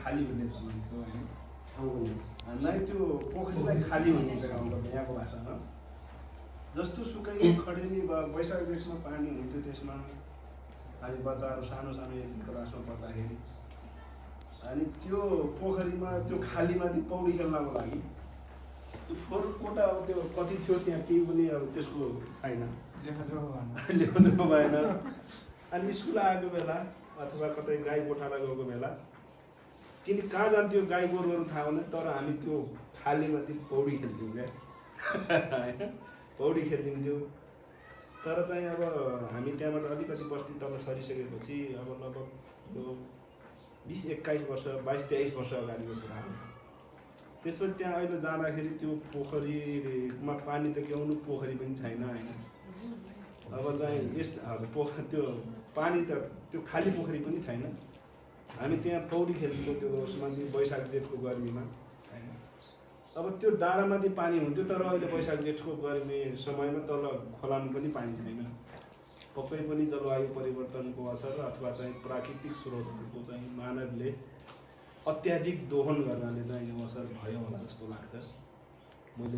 खाली भन्ने चलन थियो होइन नै त्यो पोखरीलाई खाली भनिन्छ गाउँको यहाँको भाषामा जस्तो सुकै खडेरी वैशाख जेठमा पानी हुन्थ्यो त्यसमा अनि बच्चाहरू सानो सानो एक क्लासमा पढ्दाखेरि अनि त्यो पोखरीमा त्यो खालीमाथि पौडी खेल्नको लागि त्यो फोहोर कोटा अब त्यो कति थियो त्यहाँ केही पनि अब त्यसको छैन लेखोजोखो भएन अनि स्कुल आएको बेला अथवा कतै गाई गोठाला गएको बेला तिनी कहाँ जान्थ्यो गाई गोरुहरू थाहा हुँदैन तर हामी त्यो खालीमाथि पौडी खेल्थ्यौँ क्या होइन पौडी खेलिदिन्थ्यो तर चाहिँ अब हामी त्यहाँबाट अलिकति बस्ती तल सरिसकेपछि अब लगभग यो 20-21 वर्ष 22-23 वर्ष अगाडिको कुरा हो त्यसपछि त्यहाँ अहिले जाँदाखेरि त्यो पोखरीमा पानी त क्याउनु पोखरी पनि छैन होइन अब चाहिँ हजुर त्यो पानी त त्यो खाली पोखरी पनि छैन हामी त्यहाँ पौडी खेल्थ्यौँ त्यो उसमा वैशाख जेठको गर्मीमा होइन अब त्यो डाँडामाथि पानी हुन्थ्यो तर अहिले वैशाख जेठको गर्मी समयमा तल खोलामा पनि पानी छैन पक्कै पनि जलवायु परिवर्तनको असर अथवा चाहिँ प्राकृतिक स्रोतहरूको चाहिँ मानवले अत्याधिक दोहन गर्नाले चाहिँ यो असर भयो होला जस्तो लाग्छ मैले